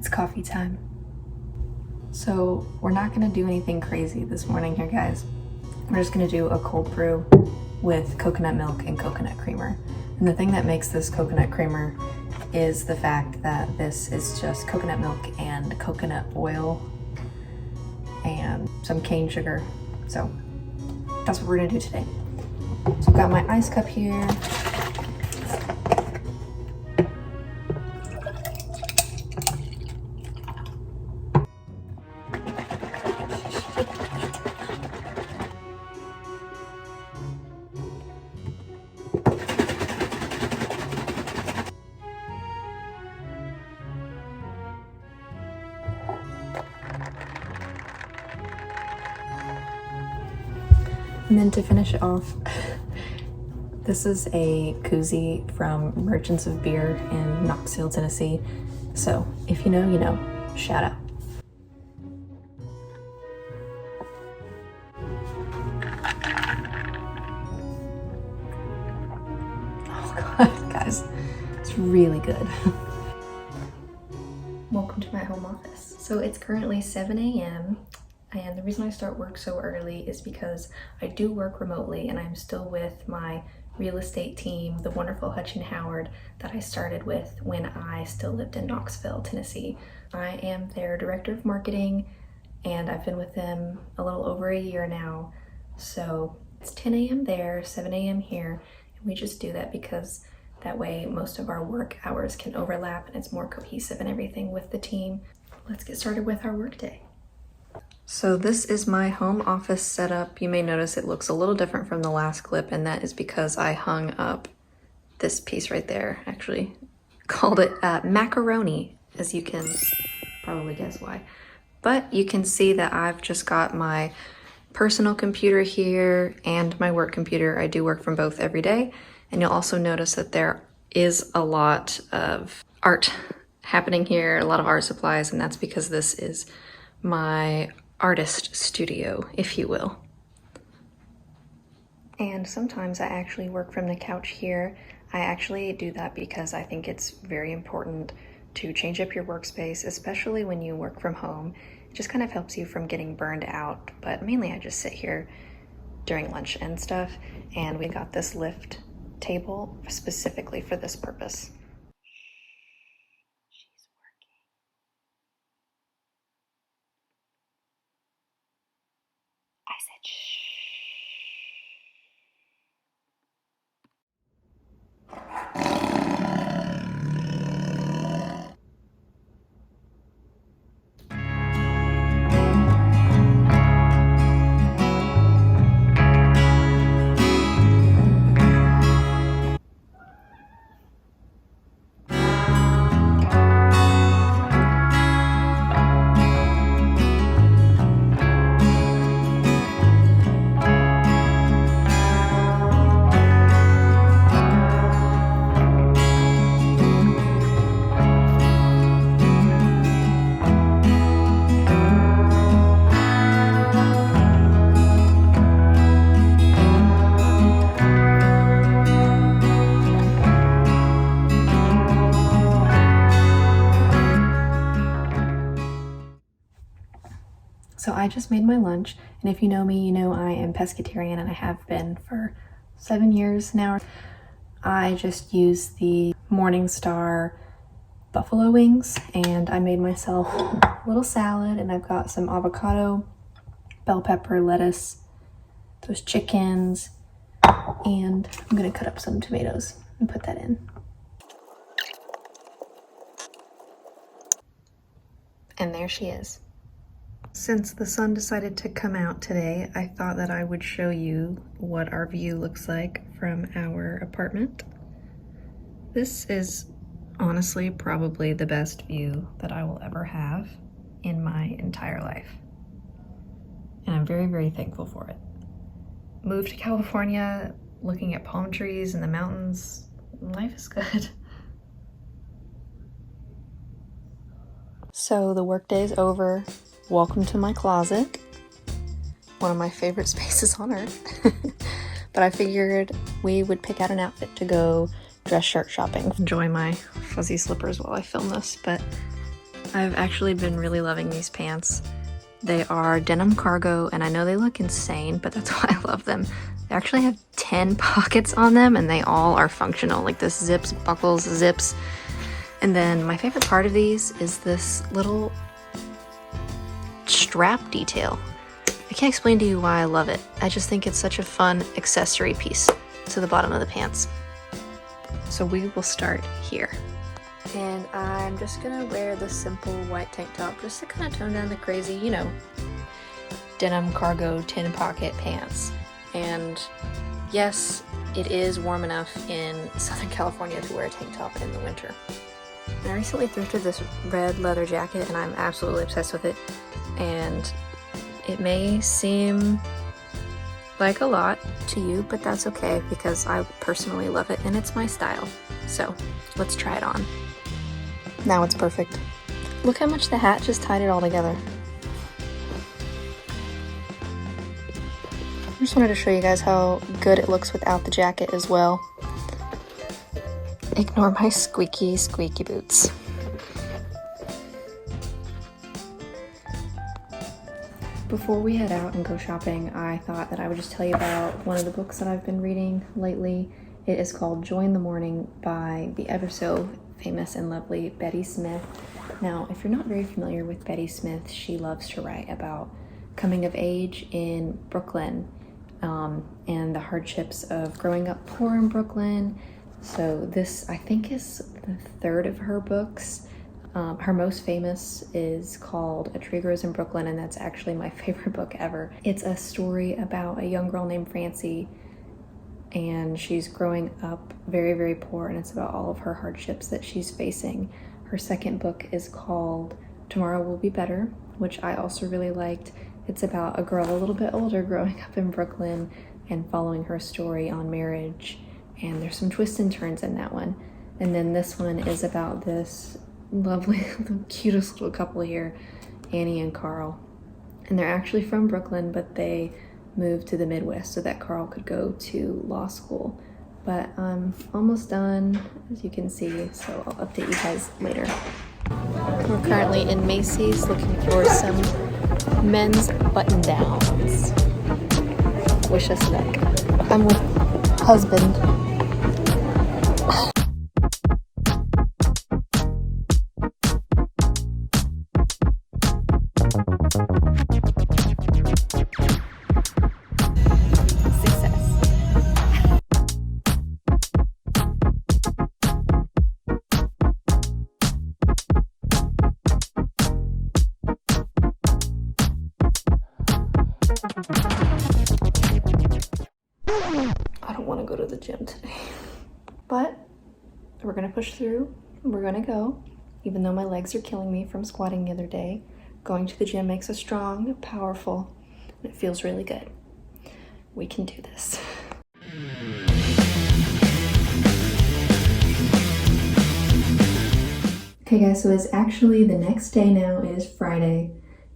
It's coffee time. So we're not gonna do anything crazy this morning here, guys. We're just gonna do a cold brew with coconut milk and coconut creamer. And the thing that makes this coconut creamer is the fact that this is just coconut milk and coconut oil and some cane sugar. So that's what we're gonna do today. So I've got my ice cup here. And then to finish it off, this is a koozie from Merchants of Beer in Knoxville, Tennessee. So if you know, you know. Shout out. Oh God, guys, it's really good. Welcome to my home office. So it's currently 7 a.m. And the reason I start work so early is because I do work remotely and I'm still with my real estate team, the wonderful Hutch and Howard that I started with when I still lived in Knoxville, Tennessee. I am their director of marketing and I've been with them a little over a year now. So it's 10 a.m. there, 7 a.m. here, and we just do that because that way most of our work hours can overlap and it's more cohesive and everything with the team. Let's get started with our workday. So this is my home office setup. You may notice it looks a little different from the last clip, and that is because I hung up this piece right there. Actually called it macaroni, as you can probably guess why. But you can see that I've just got my personal computer here and my work computer. I do work from both every day, and you'll also notice that there is a lot of art happening here, a lot of art supplies, and that's because this is my artist studio, if you will. And sometimes I actually work from the couch here. I actually do that because I think it's very important to change up your workspace, especially when you work from home. It just kind of helps you from getting burned out, but mainly I just sit here during lunch and stuff, and we got this lift table specifically for this purpose. I said shh. So I just made my lunch, and if you know me, you know I am pescatarian and I have been for 7 years now. I just use the Morningstar buffalo wings, and I made myself a little salad, and I've got some avocado, bell pepper, lettuce, those chickens, and I'm gonna cut up some tomatoes and put that in. And there she is. Since the sun decided to come out today, I thought that I would show you what our view looks like from our apartment. This is honestly probably the best view that I will ever have in my entire life. And I'm very, very thankful for it. Moved to California, looking at palm trees and the mountains, life is good. So the workday is over. Welcome to my closet, one of my favorite spaces on earth. But I figured we would pick out an outfit to go dress shirt shopping. Enjoy my fuzzy slippers while I film this, but I've actually been really loving these pants. They are denim cargo, and I know they look insane, but that's why I love them. They actually have 10 pockets on them, and they all are functional. Like this zips, buckles, zips. And then my favorite part of these is this little strap detail. I can't explain to you why I love it. I just think it's such a fun accessory piece to the bottom of the pants. So we will start here. And I'm just gonna wear the simple white tank top just to kind of tone down the crazy, you know, denim cargo 10 pocket pants. And yes, it is warm enough in Southern California to wear a tank top in the winter. I recently thrifted this red leather jacket and I'm absolutely obsessed with it. And it may seem like a lot to you, but that's okay because I personally love it and it's my style. So let's try it on. Now it's perfect. Look how much the hat just tied it all together. I just wanted to show you guys how good it looks without the jacket as well. Ignore my squeaky boots. Before we head out and go shopping, I thought that I would just tell you about one of the books that I've been reading lately. It is called Join the Morning by the ever so famous and lovely Betty Smith. Now, if you're not very familiar with Betty Smith, she loves to write about coming of age in Brooklyn and the hardships of growing up poor in Brooklyn. So this, I think, is the third of her books. Her most famous is called A Tree Grows in Brooklyn, and that's actually my favorite book ever. It's a story about a young girl named Francie, and she's growing up very, very poor, and it's about all of her hardships that she's facing. Her second book is called Tomorrow Will Be Better, which I also really liked. It's about a girl a little bit older growing up in Brooklyn and following her story on marriage, and there's some twists and turns in that one. And then this one is about this lovely, cutest little couple here, Annie and Carl. And they're actually from Brooklyn, but they moved to the Midwest so that Carl could go to law school. But I'm almost done, as you can see, so I'll update you guys later. We're currently in Macy's looking for some men's button-downs. Wish us luck. I'm with husband. I don't want to go to the gym today, but we're gonna push through. We're gonna go, even though my legs are killing me from squatting the other day. Going to the gym makes us strong, powerful, and it feels really good. We can do this. Okay guys, so it's actually the next day now. It is Friday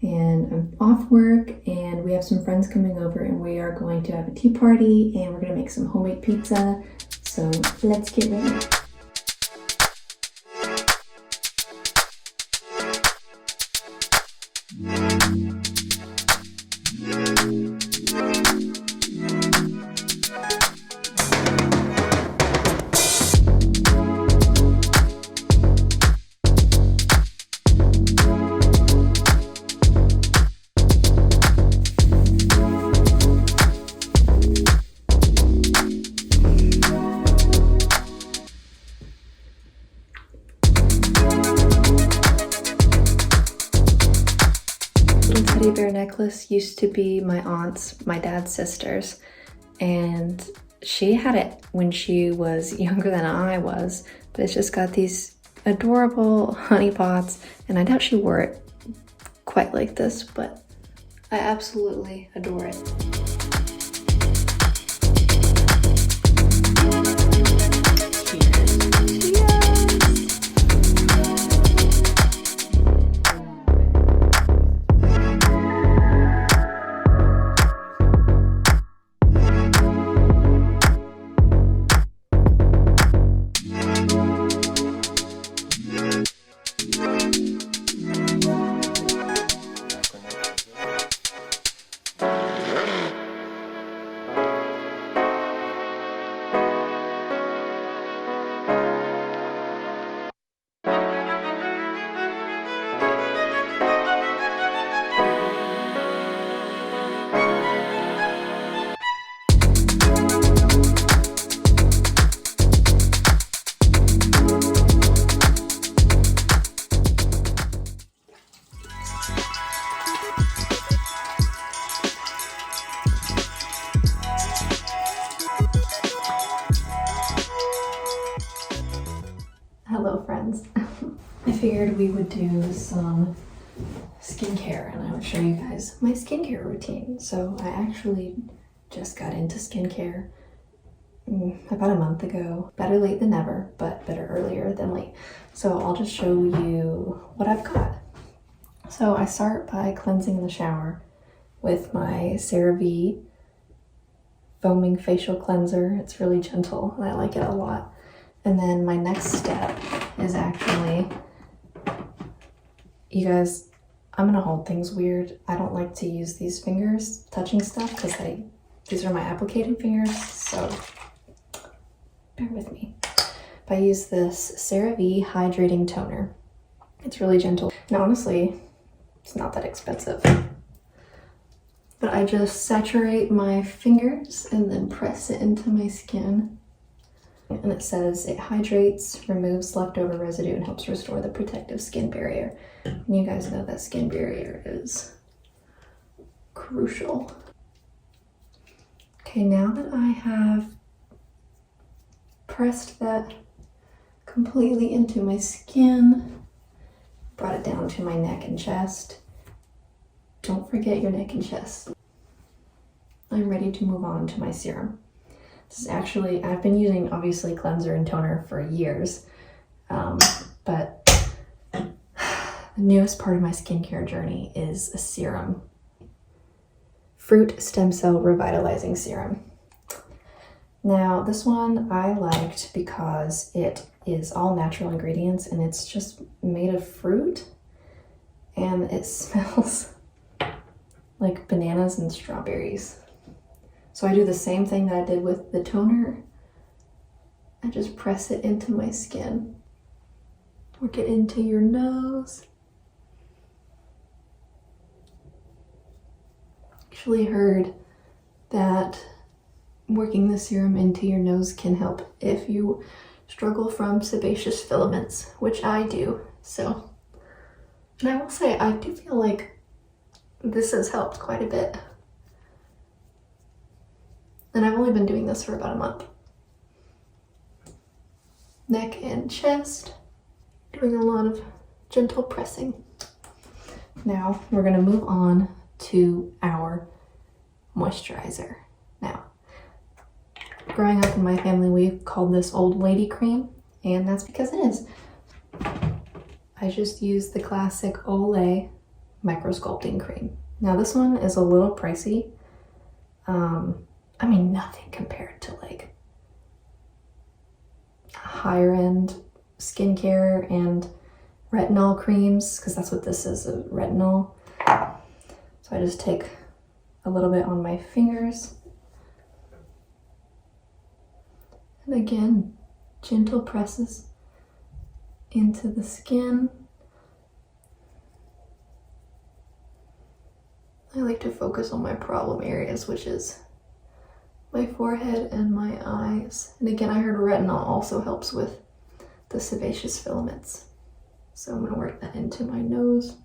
and I'm off work and we have some friends coming over and we are going to have a tea party and we're gonna make some homemade pizza. So let's get ready. Teddy bear necklace used to be my aunt's, my dad's sister's, and she had it when she was younger than I was, but it's just got these adorable honey pots, and I doubt she wore it quite like this, but I absolutely adore it. figured we would do some skincare and I would show you guys my skincare routine. So I actually just got into skincare about a month ago. Better late than never, but better earlier than late. So I'll just show you what I've got. So I start by cleansing in the shower with my CeraVe foaming facial cleanser. It's really gentle and I like it a lot. And then my next step is actually, you guys, I'm gonna hold things weird. I don't like to use these fingers touching stuff because these are my applicating fingers, so bear with me. But I use this CeraVe hydrating toner. It's really gentle. And honestly, it's not that expensive. But I just saturate my fingers and then press it into my skin. And it says it hydrates, removes leftover residue, and helps restore the protective skin barrier. And you guys know that skin barrier is crucial. Okay, now that I have pressed that completely into my skin, brought it down to my neck and chest. Don't forget your neck and chest. I'm ready to move on to my serum. This is actually, I've been using obviously cleanser and toner for years, but the newest part of my skincare journey is a serum. Fruit Stem Cell Revitalizing Serum. Now this one I liked because it is all natural ingredients and it's just made of fruit and it smells like bananas and strawberries. So I do the same thing that I did with the toner. I just press it into my skin. Work it into your nose. Actually heard that working the serum into your nose can help if you struggle from sebaceous filaments, which I do. So, and I will say I do feel like this has helped quite a bit. And I've only been doing this for about a month. Neck and chest, doing a lot of gentle pressing. Now we're gonna move on to our moisturizer. Now, growing up in my family, we called this old lady cream, and that's because it is. I just use the classic Olay micro sculpting cream. Now this one is a little pricey. I mean, nothing compared to like higher end skincare and retinol creams, because that's what this is, a retinol. So I just take a little bit on my fingers. And again, gentle presses into the skin. I like to focus on my problem areas, which is my forehead and my eyes. And again, I heard retinol also helps with the sebaceous filaments. So I'm gonna work that into my nose.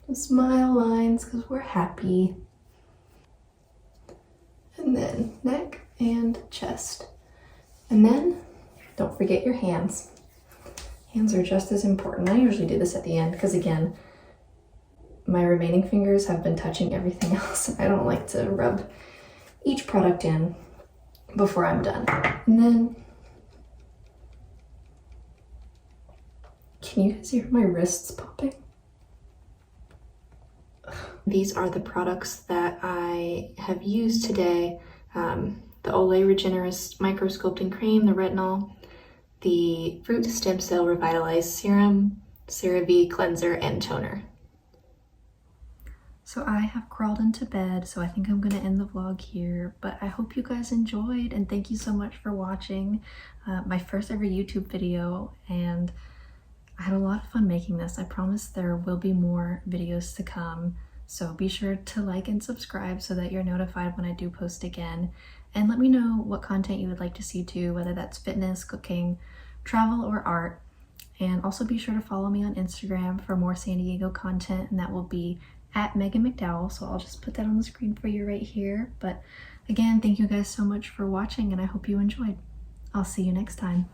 And smile lines, because we're happy. And then neck and chest. And then don't forget your hands. Hands are just as important. I usually do this at the end because again, my remaining fingers have been touching everything else. I don't like to rub each product in before I'm done. And then, can you guys hear my wrists popping? These are the products that I have used today. The Olay Regenerist Micro Sculpting Cream, the retinol, the Fruit Stem Cell Revitalized Serum, CeraVe Cleanser, and Toner. So I have crawled into bed, so I think I'm gonna end the vlog here, but I hope you guys enjoyed and thank you so much for watching my first ever YouTube video, and I had a lot of fun making this. I promise there will be more videos to come, so be sure to like and subscribe so that you're notified when I do post again, and let me know what content you would like to see too, whether that's fitness, cooking, travel, or art. And also be sure to follow me on Instagram for more San Diego content, and that will be at Megan McDowell, so I'll just put that on the screen for you right here. But again, thank you guys so much for watching, and I hope you enjoyed. I'll see you next time.